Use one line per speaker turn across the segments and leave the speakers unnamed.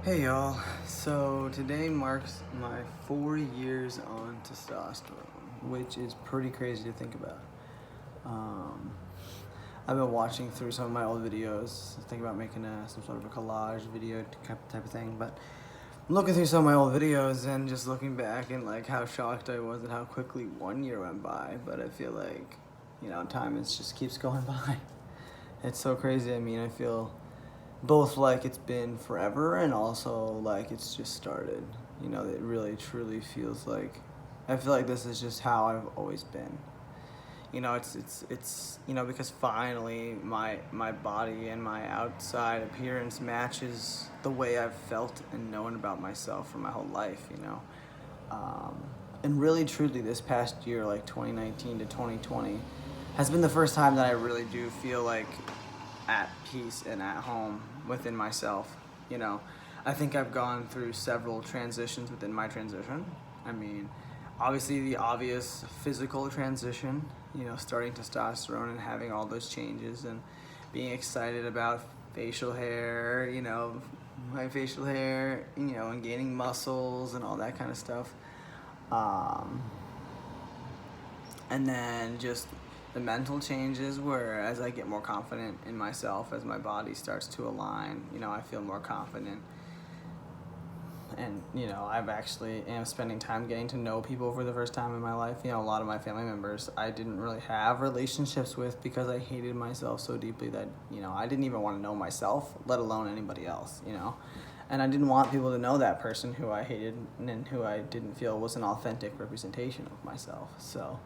Hey y'all, so today marks my 4 years on testosterone, which is pretty crazy to think about. Um, I've been watching through some of my old videos, thinking about making some sort of a collage video type of thing, but I'm looking through some of my old videos and just looking back and like how shocked I was at how quickly 1 year went by, but I feel like, time just keeps going by. It's so crazy. I mean, I feel both like it's been forever and also like it's just started. It really truly feels like I feel like this is just how I've always been. It's because finally my body and my outside appearance matches the way I've felt and known about myself for my whole life. Um, and really truly this past year, like 2019 to 2020, has been the first time that I really do feel like at peace and at home within myself. You know, I think I've gone through several transitions within my transition. I mean, obviously the obvious physical transition, starting testosterone and having all those changes and being excited about facial hair, my facial hair, and gaining muscles and all that kind of stuff. Um, and then just the mental changes where as I get more confident in myself, as my body starts to align, I feel more confident. And I've actually am spending time getting to know people for the first time in my life. A lot of my family members I didn't really have relationships with because I hated myself so deeply that I didn't even want to know myself, let alone anybody else. And I didn't want people to know that person who I hated and who I didn't feel was an authentic representation of myself. So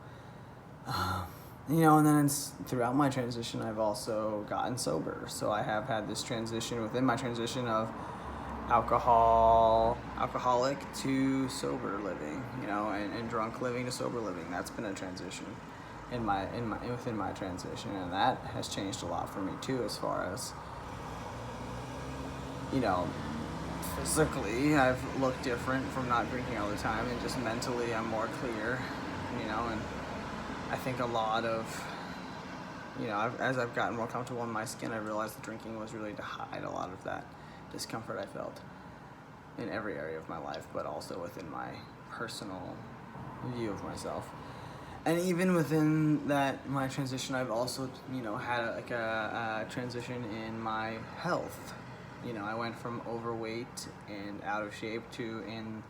and then throughout my transition, I've also gotten sober. So I have had this transition within my transition of alcoholic to sober living, and drunk living to sober living. That's been a transition within my transition, and that has changed a lot for me too, as far as, you know, physically, I've looked different from not drinking all the time, and just mentally, I'm more clear, and I think a lot of, as I've gotten more comfortable in my skin, I realized that drinking was really to hide a lot of that discomfort I felt in every area of my life, but also within my personal view of myself. And even within that, my transition, I've also, had a transition in my health. I went from overweight and out of shape to in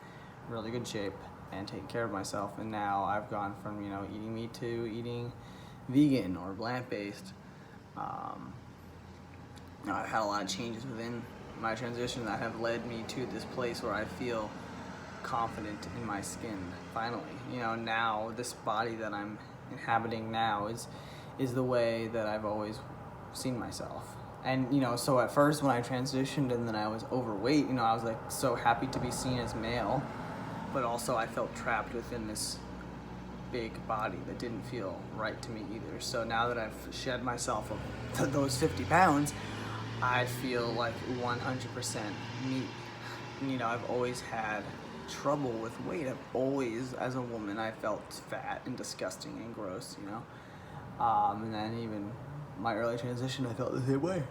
really good shape and taking care of myself. And now I've gone from, eating meat to eating vegan or plant-based. I've had a lot of changes within my transition that have led me to this place where I feel confident in my skin finally. Now this body that I'm inhabiting now is the way that I've always seen myself. And so at first when I transitioned and then I was overweight, I was like so happy to be seen as male, but also I felt trapped within this big body that didn't feel right to me either. So now that I've shed myself of those 50 pounds, I feel like 100% me. I've always had trouble with weight. I've always, as a woman, I felt fat and disgusting and gross, and then even my early transition, I felt the same way.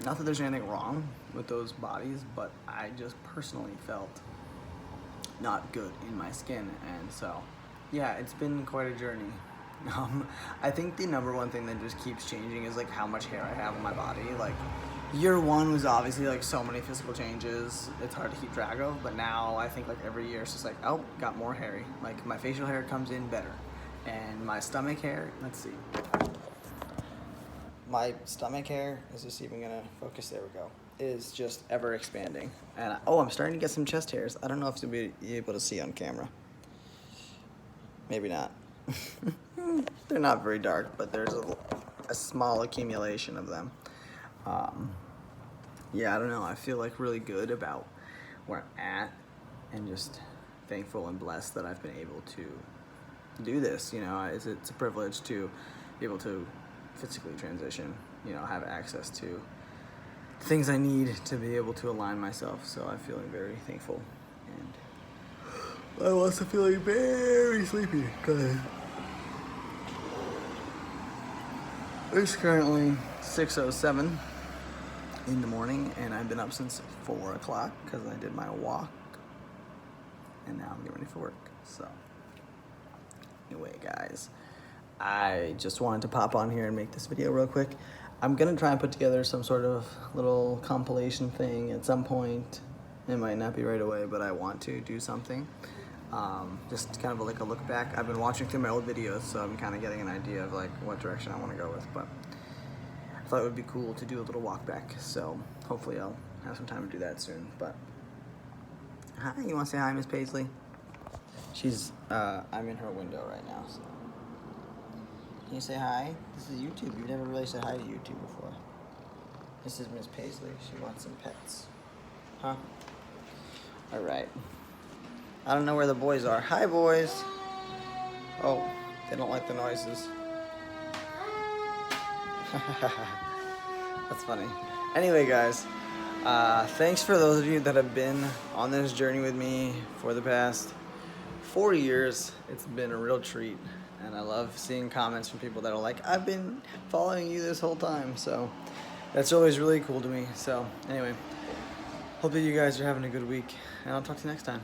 Not that there's anything wrong with those bodies, but I just personally felt not good in my skin, and so, yeah, it's been quite a journey. I think the number one thing that just keeps changing is like how much hair I have on my body. Like year one was obviously like so many physical changes, it's hard to keep track of, but now I think like every year it's just like, oh, got more hairy. Like my facial hair comes in better, and my stomach hair, let's see. My stomach hair is just even gonna focus, there we go, is just ever expanding. And I'm starting to get some chest hairs. I don't know if you'll be able to see on camera. Maybe not. They're not very dark, but there's a small accumulation of them. Yeah, I don't know. I feel like really good about where I'm at, and just thankful and blessed that I've been able to do this. It's a privilege to be able to physically transition, have access to things I need to be able to align myself. So I'm feeling very thankful, and I'm also feeling very sleepy because It's currently 6:07 in the morning, and I've been up since 4 o'clock because I did my walk, and now I'm getting ready for work. So anyway, guys, I just wanted to pop on here and make this video real quick. I'm gonna try and put together some sort of little compilation thing at some point. It might not be right away, but I want to do something. Just kind of like a look back. I've been watching through my old videos, so I'm kind of getting an idea of like what direction I want to go with, but I thought it would be cool to do a little walk back, so hopefully I'll have some time to do that soon. But hi, you want to say hi, Miss Paisley? She's, I'm in her window right now, so. Can you say hi? This is YouTube. You've never really said hi to YouTube before. This is Miss Paisley. She wants some pets. Huh? All right. I don't know where the boys are. Hi, boys. Oh, they don't like the noises. That's funny. Anyway, guys, thanks for those of you that have been on this journey with me for the past 4 years. It's been a real treat, and I love seeing comments from people that are like, I've been following you this whole time. So that's always really cool to me. So anyway, hope that you guys are having a good week, and I'll talk to you next time.